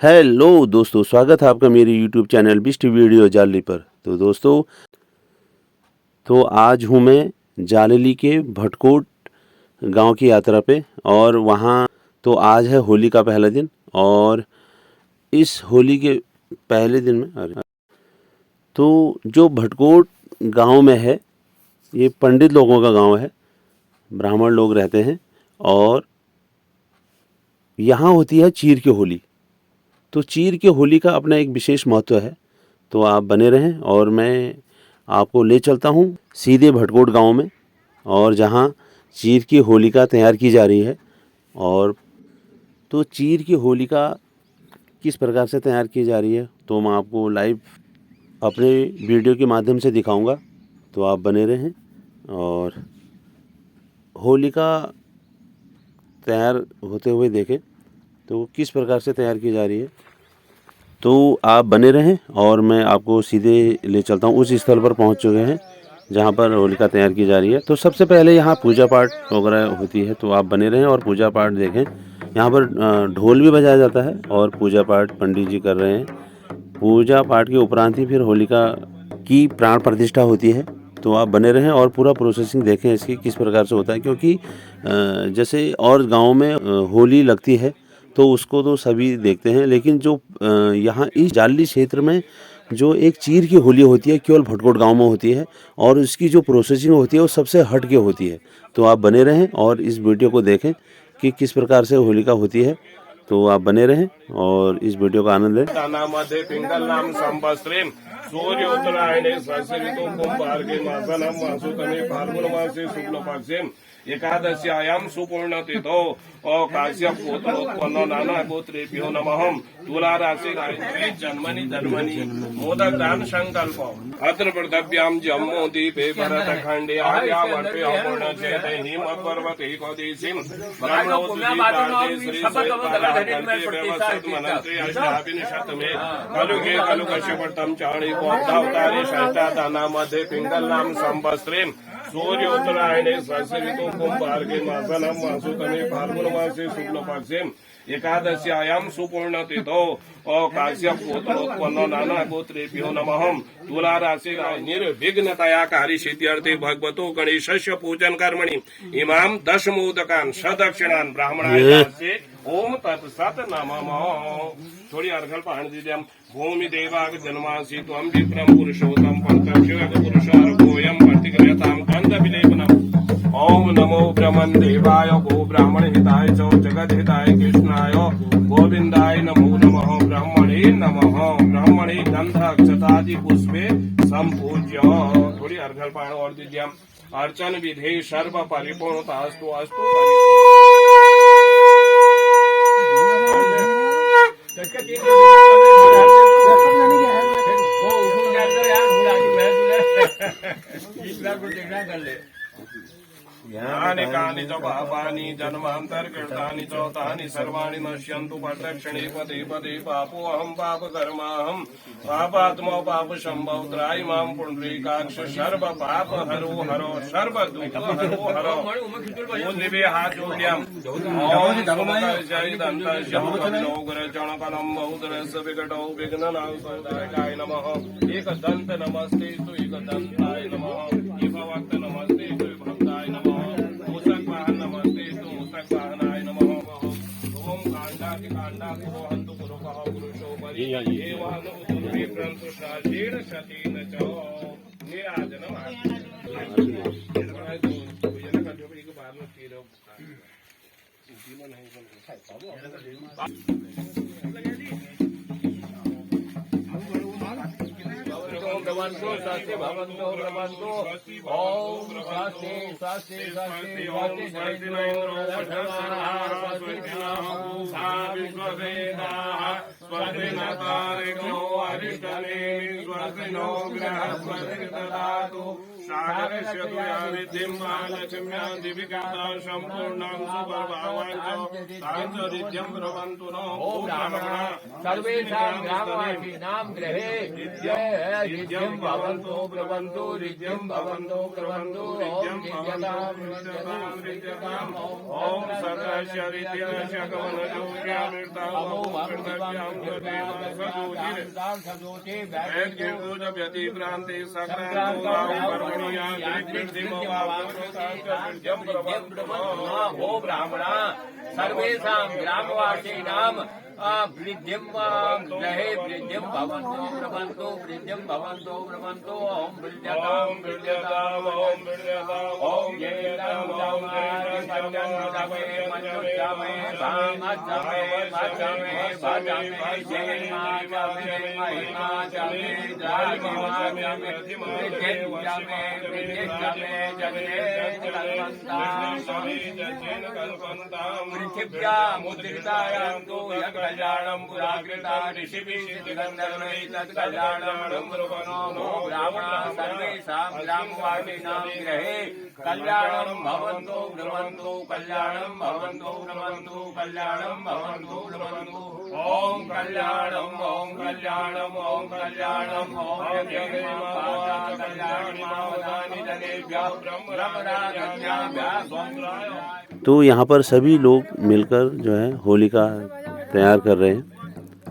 Hello दोस्तों, स्वागत है आपका मेरे यूट्यूब चैनल बिस्ट वीडियो जाली पर। तो दोस्तों, आज हूँ मैं जालली के भटकोट गांव की यात्रा पे। और वहाँ तो आज है होली का पहला दिन। और इस होली के पहले दिन में तो जो भटकोट गांव में है, ये पंडित लोगों का गांव है, ब्राह्मण लोग रहते हैं। और यहाँ होती है चीर की होली। तो चीर की होली का अपना एक विशेष महत्व है। तो आप बने रहें और मैं आपको ले चलता हूँ सीधे भटकोट गांव में, और जहाँ चीर की होलिका तैयार की जा रही है। और तो चीर की होलिका किस प्रकार से तैयार की जा रही है तो मैं आपको लाइव अपने वीडियो के माध्यम से दिखाऊंगा। तो आप बने रहें और होलिका तैयार होते हुए देखें तो किस प्रकार से तैयार की जा रही है। तो आप बने रहें और मैं आपको सीधे ले चलता हूँ। उस स्थल पर पहुँच चुके हैं जहाँ पर होलिका तैयार की जा रही है। तो सबसे पहले यहाँ पूजा पाठ वगैरह होती है, तो आप बने रहें और पूजा पाठ देखें। यहाँ पर ढोल भी बजाया जाता है और पूजा पाठ पंडित जी कर रहे हैं। पूजा पाठ के उपरांत ही फिर होलिका की प्राण प्रतिष्ठा होती है। तो आप बने रहें और पूरा प्रोसेसिंग देखें इसकी किस प्रकार से होता है, क्योंकि जैसे और गाँव में होली लगती है तो उसको तो सभी देखते हैं, लेकिन जो यहाँ इस जाली क्षेत्र में जो एक चीर की होली होती है केवल भटकोट गांव में होती है, और उसकी जो प्रोसेसिंग होती है वो सबसे हट के होती है। तो आप बने रहें और इस वीडियो को देखें कि किस प्रकार से होलिका होती है। तो आप बने रहें और इस वीडियो का आनंद लें। सूर्य उत्तरायणे सरितो कुंभार्गे मासनम मासुतमे फाल्गुन मासे शुक्ल पक्षे एकादश्यायां सुपूर्ण तिथौ काश्यप गोत्रोत्पन्नो नाना गोत्रेभ्यो नमः। तुला राशि गायत्री जन्मनि धर्मनि मोदक दान संकल्प अत्र पृथ्व्यां जम्मू द्वीपे भरतखंडे आर्यावर्ते अपूर्ण चेते हिम पर्वते कोदेशिं ब्रह्मोत्सवी श्री मनंत्री अष्टाविंशतमे कलुगे कलुकश्यपटम चाणि अवतारे षष्ठानामध्ये पिंगलनाम संवत्सरे सूर्य उत्तरायणे सरितो कुंभार्गे मासनम मासुतमे फाल्गुन मासे शुक्ल पक्षे एकादश्यायां सुपूर्ण तिथौ काश्यप गोत्रोत्पन्नो नाना गोत्रेभ्यो नमः। तुला राशि निर्विघ्नतया कार्य सिद्ध्यर्थे भगवतो गणेशस्य पूजन कर्मणि इमां दशमोदकान् सदक्षिणान् ब्राह्मणाय ओम तत्सत नमः। थोड़ी अर्घल पाण दीजिए। भूमि देवाग जन्मासि त्वं विक्रम पुरुषोत्तम पंचशिवक पुरुषार्घोयं प्रतिक्रियतां कंद विलेपनम्। ओम नमो ब्रह्मन् देवाय गो ब्राह्मण हिताय च जगद हिताय कृष्णाय गोविंदाय नमो नमः। ब्राह्मणे नमः। ब्राह्मणे गंध अक्षतादि पुष्पे संपूज्य। थोड़ी अर्घल पाण और दीजिए। अर्चन विधे सर्व परिपूर्णतास्तु अस्तु। यानि कानि च पापानि जन्मान्तरकृतानि च तानि सर्वाणि नश्यन्तु प्रदक्षिणे पदे पदे पापोऽहं पापकर्माहं पापात्मा पापसम्भव त्राहि मां पुण्डरीकाक्ष सर्व पाप हरो हरो सर्व दुःख हरो हरो। मूलनिवे हाथ जोड्याम्। ओम जय दन्तशङ्करचरणकलं बहुधरस्य विकटौ विघ्ननाशकाय नमः। एकदन्त नमस्ते तु एकदन्ताय नमः। भक्त नमस्ते तु भक्ताय नमः। मूषक वाहन नमस्ते तु मूषक वाहनाय नमः। ओम कांडाति कांडाति रोहन्तु पुरुषः पुरुषोपरि एवं उदुर्वे प्रन्तु शासेन शतेन च नीराजनम् भगवन्तो शास्त्रे भगवन्तो भगवन्तो ओम शास्त्रे शास्त्रे शास्त्रे वाति जयिन्द्रो वशमानाः स्वस्तिनाः विश्ववेदाः स्वस्तिनतारिणो अरिष्टने स्वस्तिनो बृहस्पतिर् ददातु सागरस्य तुया विद्धिं महालक्ष्म्या दिविकाता सम्पूर्णां सुप्रभावाञ्च ताञ्चरित्यं ब्रवन्तु नो। ओम ब्राह्मणा सर्वेषां ग्रामवासीनां गृहे ऋद्धिं भवन्तु ब्रवन्तु ऋद्धिं भवन्तु ब्रवन्तु ॐ ऋद्ध्यताम् ॐ सर्वस्य ऋद्ध्यस्य व्यतिभ्रान्ति सक्रान्तो भो ब्राह्मणा सर्वेषां ग्रामवासीनां वृद्धिं गृहे वृद्धिं भवन्तु ब्रवन्तु वृद्धिं भवन्तु ब्रवन्तु ॐ वृद्ध्यताम् ॐ पृथिव्यामुद्रितायां तु यत् कल्याणं पुराकृता ऋषिभिः सिद्धिगन्धर्वैः तत् कल्याणं नो ब्राह्मणा सर्वेषां ग्रामवासीनां गृहे कल्याणं भवन्तु ब्रवन्तु कल्याणं भवन्तु ब्रवन्तु कल्याणं भवन्तु ब्रवन्तु ॐ कल्याणं ॐ कल्याणं ॐ कल्याणं ॐ कल्याणि जनेभ्यः ब्रह्मराज्ञाभ्यः। तो यहाँ पर सभी लोग मिलकर जो है होलिका तैयार कर रहे हैं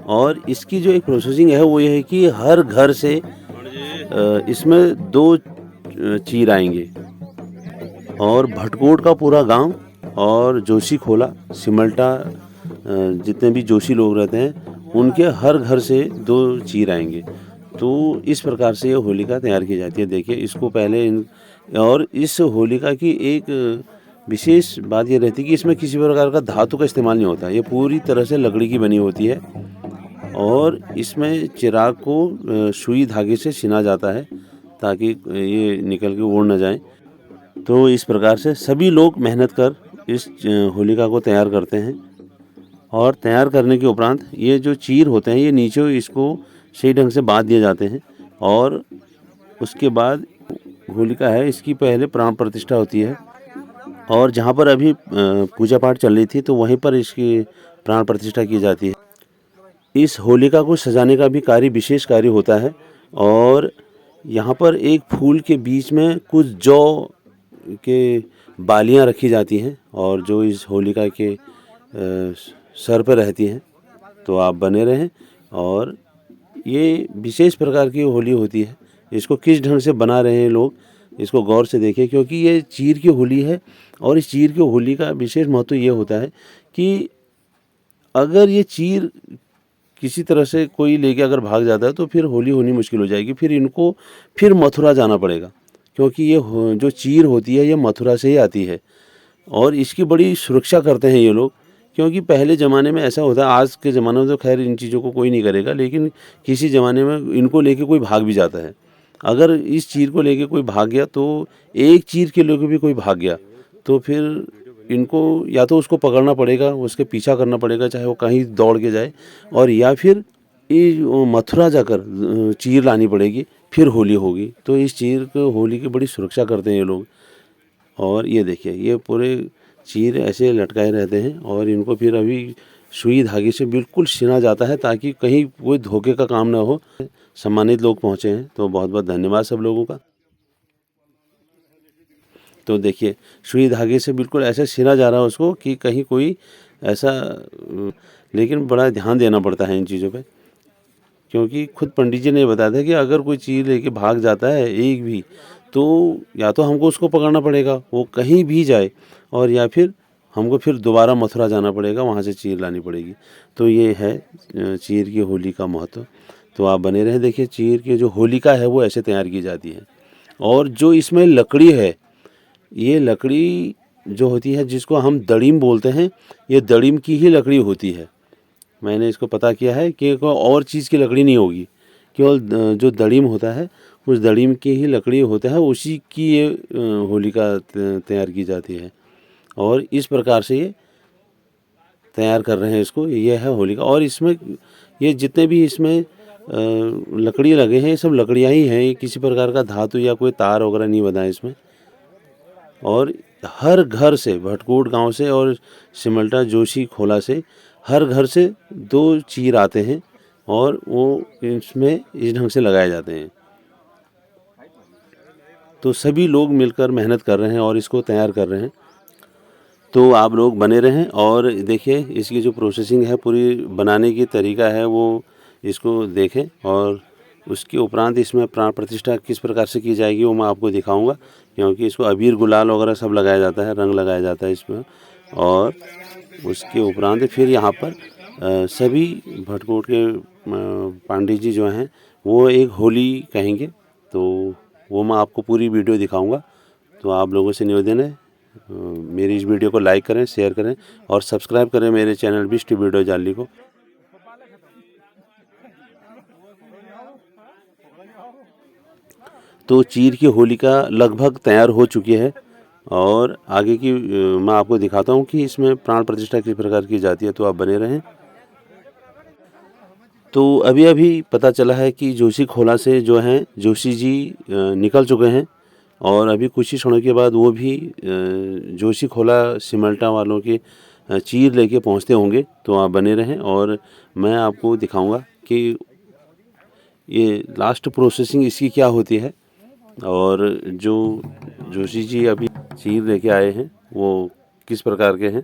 और इसकी जो एक प्रोसेसिंग है वो ये है कि हर घर से इसमें 2 चीर आएंगे और भटकोट का पूरा गांव और जोशी खोला सिमल्टा जितने भी जोशी लोग रहते हैं उनके हर घर से 2 चीर आएंगे। तो इस प्रकार से ये होलिका तैयार की जाती है। देखिए इसको पहले और इस होलिका की एक विशेष बात ये रहती है कि इसमें किसी प्रकार का धातु का इस्तेमाल नहीं होता। ये पूरी तरह से लकड़ी की बनी होती है और इसमें चिराग को सुई धागे से सिना जाता है ताकि ये निकल के उड़ न जाए। तो इस प्रकार से सभी लोग मेहनत कर इस होलिका को तैयार करते हैं और तैयार करने के उपरांत ये जो चीर होते हैं ये नीचे इसको सही ढंग से बांध दिए जाते हैं और उसके बाद होलिका है इसकी पहले प्राण प्रतिष्ठा होती है और जहाँ पर अभी पूजा पाठ चल रही थी तो वहीं पर इसकी प्राण प्रतिष्ठा की जाती है। इस होलिका को सजाने का भी कार्य विशेष कार्य होता है और यहाँ पर एक फूल के बीच में कुछ जौ के बालियाँ रखी जाती हैं और जो इस होलिका के सर पर रहती हैं। तो आप बने रहें और ये विशेष प्रकार की होली होती है। इसको किस ढंग से बना रहे हैं लोग इसको गौर से देखें क्योंकि ये चीर की होली है और इस चीर की होली का विशेष महत्व ये होता है कि अगर ये चीर किसी तरह से कोई लेके अगर भाग जाता है तो फिर होली होनी मुश्किल हो जाएगी। फिर इनको फिर मथुरा जाना पड़ेगा क्योंकि ये जो चीर होती है ये मथुरा से ही आती है और इसकी बड़ी सुरक्षा करते हैं ये लोग क्योंकि पहले ज़माने में ऐसा होता है। आज के ज़माने में तो खैर इन चीज़ों को कोई नहीं करेगा लेकिन किसी ज़माने में इनको लेके कोई भाग भी जाता है। अगर इस चीर को लेके कोई भाग गया तो एक चीर के लेके भी कोई भाग गया तो फिर इनको या तो उसको पकड़ना पड़ेगा उसके पीछा करना पड़ेगा चाहे वो कहीं दौड़ के जाए और या फिर ये मथुरा जाकर चीर लानी पड़ेगी फिर होली होगी। तो इस चीर को होली की बड़ी सुरक्षा करते हैं ये लोग। और ये देखिए ये पूरे चीर ऐसे लटकाए रहते हैं और इनको फिर अभी सुई धागे से बिल्कुल सिना जाता है ताकि कहीं कोई धोखे का काम ना हो। सम्मानित लोग पहुँचे हैं तो बहुत बहुत धन्यवाद सब लोगों का। तो देखिए सुई धागे से बिल्कुल ऐसे सिना जा रहा है उसको कि कहीं कोई ऐसा लेकिन बड़ा ध्यान देना पड़ता है इन चीज़ों पे क्योंकि खुद पंडित जी ने बताया था कि अगर कोई चीज़ लेके भाग जाता है एक भी तो या तो हमको उसको पकड़ना पड़ेगा वो कहीं भी जाए और या फिर हमको फिर दोबारा मथुरा जाना पड़ेगा वहाँ से चीर लानी पड़ेगी। तो ये है चीर की होली का महत्व। तो आप बने रहें। देखिए चीर की जो होलिका है वो ऐसे तैयार की जाती है और जो इसमें लकड़ी है ये लकड़ी जो होती है जिसको हम दड़ीम बोलते हैं ये दड़ीम की ही लकड़ी होती है। मैंने इसको पता किया है कि कोई और चीज़ की लकड़ी नहीं होगी केवल जो दड़ीम होता है उस दड़ीम की ही लकड़ी होता है उसी की ये होलिका तैयार की जाती है और इस प्रकार से ये तैयार कर रहे हैं इसको। ये है होलिका और इसमें ये जितने भी इसमें लकड़ी लगे हैं ये सब लकड़ियाँ ही हैं। ये किसी प्रकार का धातु या कोई तार वगैरह नहीं बना है इसमें। और हर घर से भटकूट गांव से और सिमल्टा जोशी खोला से हर घर से 2 चीर आते हैं और वो इसमें इस ढंग से लगाए जाते हैं। तो सभी लोग मिलकर मेहनत कर रहे हैं और इसको तैयार कर रहे हैं। तो आप लोग बने रहें और देखिए इसकी जो प्रोसेसिंग है पूरी बनाने की तरीका है वो इसको देखें, और उसके उपरांत इसमें प्राण प्रतिष्ठा किस प्रकार से की जाएगी वो मैं आपको दिखाऊंगा, क्योंकि इसको अबीर गुलाल वगैरह सब लगाया जाता है, रंग लगाया जाता है इसमें। और उसके उपरांत फिर यहाँ पर सभी भटकोट के पांडे जी जो हैं वो एक होली कहेंगे, तो वो मैं आपको पूरी वीडियो दिखाऊंगा। तो आप लोगों से निवेदन है मेरी इस वीडियो को लाइक करें, शेयर करें और सब्सक्राइब करें मेरे चैनल बिष्ट वीडियो जाली को। तो चीर की होलिका लगभग तैयार हो चुकी है और आगे की मैं आपको दिखाता हूँ कि इसमें प्राण प्रतिष्ठा किस प्रकार की जाती है, तो आप बने रहें। तो अभी अभी पता चला है कि जोशी खोला से जो हैं जोशी जी निकल चुके हैं और अभी कुछ ही क्षणों के बाद वो भी जोशी खोला सिमल्टा वालों के चीर लेके पहुंचते होंगे। तो आप बने रहें और मैं आपको दिखाऊंगा कि ये लास्ट प्रोसेसिंग इसकी क्या होती है और जो जोशी जी अभी चीर लेके आए हैं वो किस प्रकार के हैं।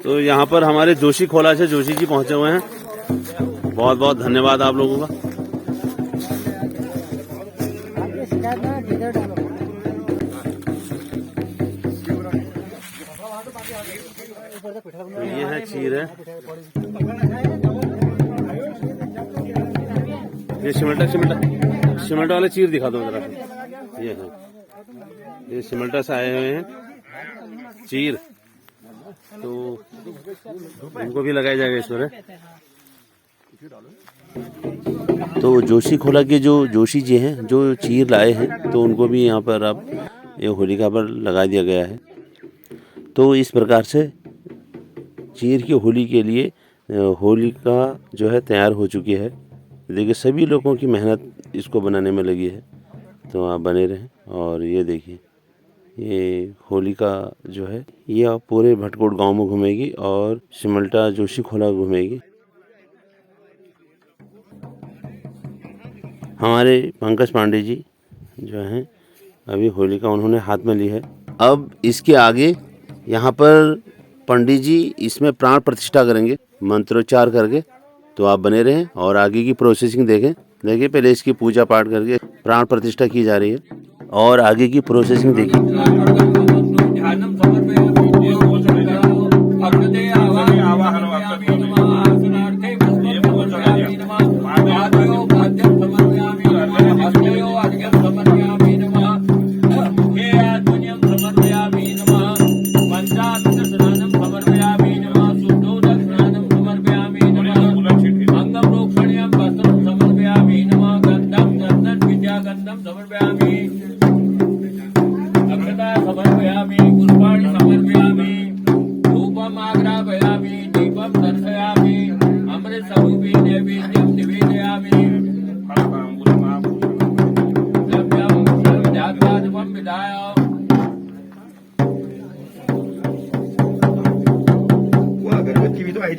तो यहाँ पर हमारे जोशी खोला से जोशी जी पहुंचे हुए हैं। बहुत बहुत धन्यवाद आप लोगों का। तो ये है चीर है, ये सिमल्टा वाले चीर दिखा दो जरा। ये है, ये सिमल्टा से आए हुए हैं चीर, तो इनको भी लगाया जाएगा इसमें। तो जोशी खोला के जो जोशी जी हैं जो चीर लाए हैं तो उनको भी यहाँ पर अब ये होलिका पर लगा दिया गया है। तो इस प्रकार से चीर की होली के लिए होलिका जो है तैयार हो चुकी है। देखिए सभी लोगों की मेहनत इसको बनाने में लगी है, तो आप बने रहें। और ये देखिए ये होलिका जो है ये पूरे भटकोट गांव में घूमेगी और सिमल्टा जोशी खोला घूमेगी। हमारे पंकज पांडे जी जो हैं अभी होलिका उन्होंने हाथ में ली है। अब इसके आगे यहाँ पर पंडित जी इसमें प्राण प्रतिष्ठा करेंगे मंत्रोच्चार करके, तो आप बने रहें और आगे की प्रोसेसिंग देखें। देखिए पहले इसकी पूजा पाठ करके प्राण प्रतिष्ठा की जा रही है और आगे की प्रोसेसिंग देखिए।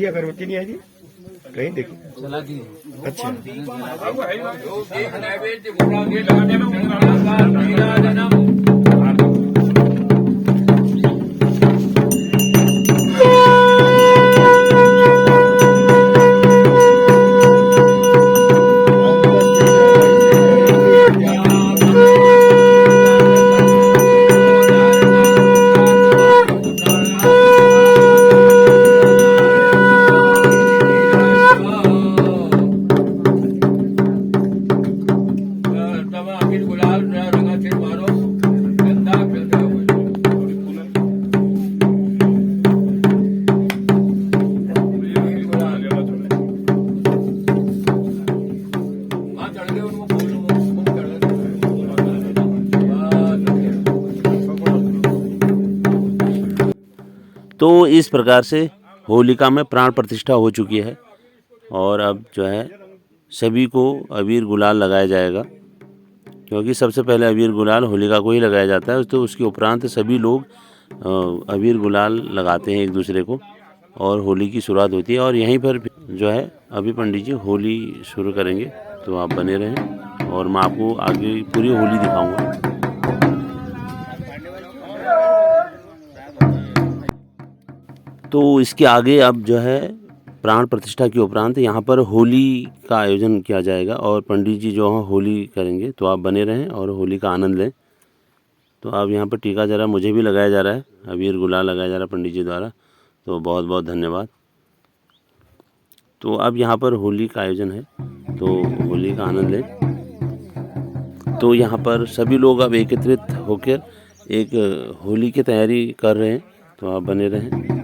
अगरबत्ती नहीं आई थी कहीं देखी चला दी। अच्छा तो इस प्रकार से होलिका में प्राण प्रतिष्ठा हो चुकी है और अब जो है सभी को अबीर गुलाल लगाया जाएगा, क्योंकि सबसे पहले अबीर गुलाल होलिका को ही लगाया जाता है। तो उसके उपरांत सभी लोग अबीर गुलाल लगाते हैं एक दूसरे को। और होली की शुरुआत होती है। और यहीं पर जो है अभी पंडित जी होली शुरू करेंगे, तो आप बने रहें और मैं आपको आगे पूरी होली दिखाऊंगा। तो इसके आगे अब जो है प्राण प्रतिष्ठा के उपरांत यहाँ पर होली का आयोजन किया जाएगा और पंडित जी जो है होली करेंगे, तो आप बने रहें और होली का आनंद लें। तो अब यहाँ पर टीका जरा मुझे भी लगाया जा रहा है, अबीर गुलाल लगाया जा रहा है पंडित जी द्वारा, तो बहुत बहुत धन्यवाद। तो अब यहाँ पर होली का आयोजन है, तो होली का आनंद लें। तो यहाँ पर सभी लोग अब एकत्रित होकर एक होली की तैयारी कर रहे हैं, तो आप बने रहें।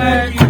Nandana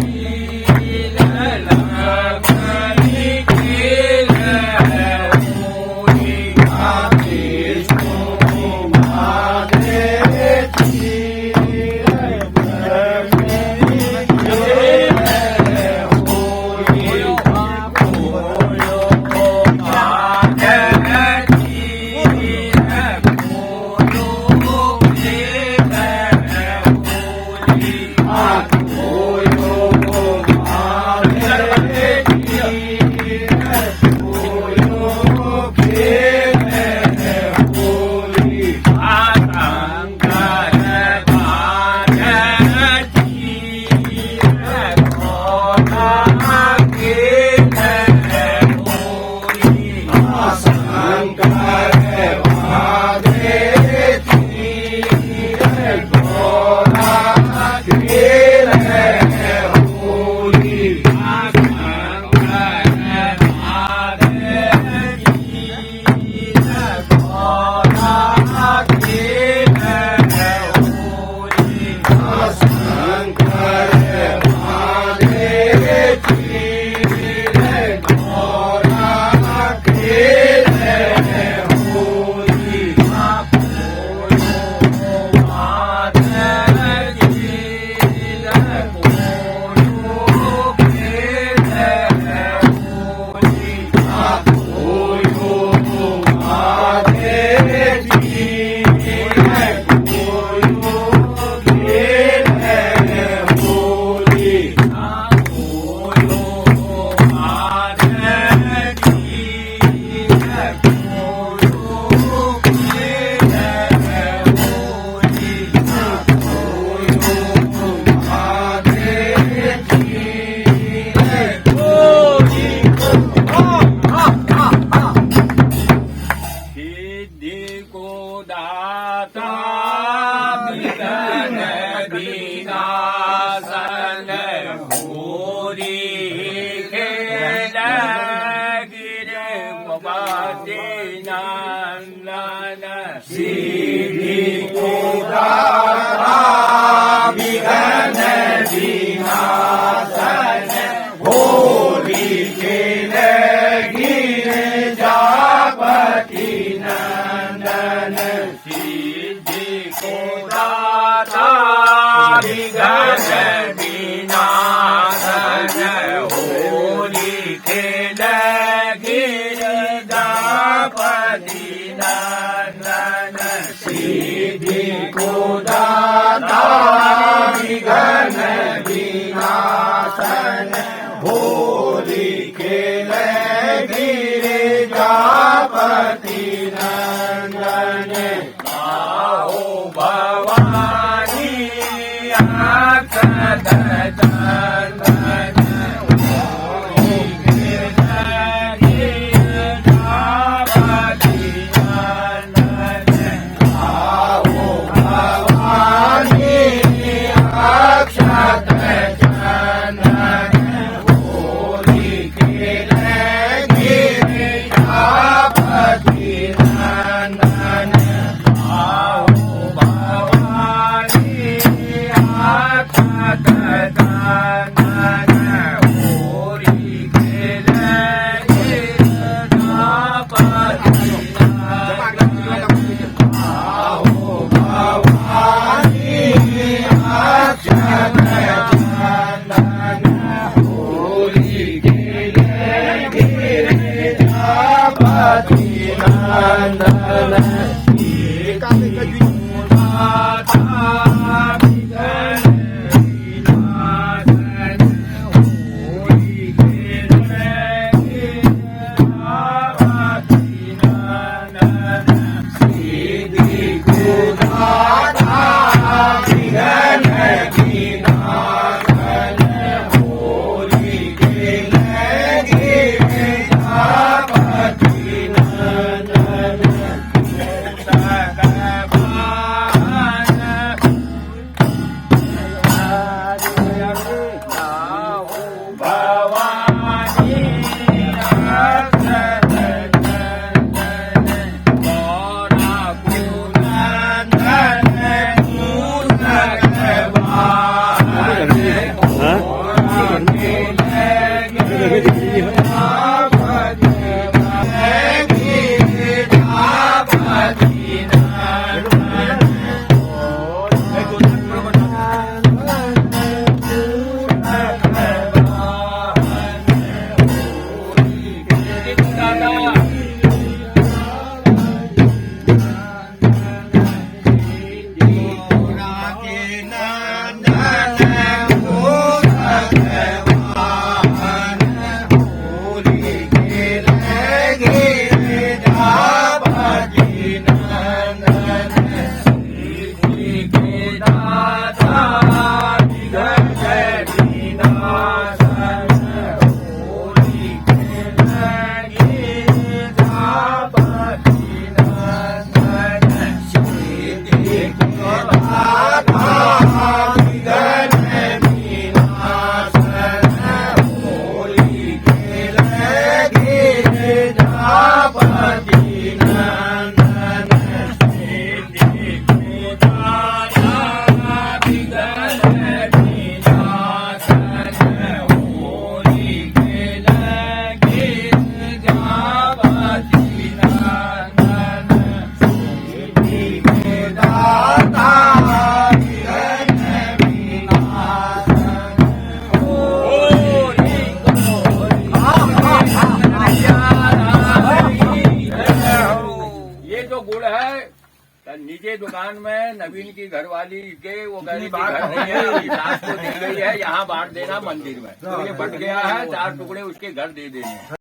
नीचे दुकान में नवीन की घरवाली के वो घर नहीं है, अभी सास को दी गई है, यहाँ बांट देना मंदिर में। तो ये बट गया है, 4 टुकड़े उसके घर दे देने हैं।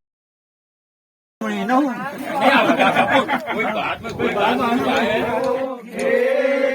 नहीं, कोई बात में कोई बात नहीं है।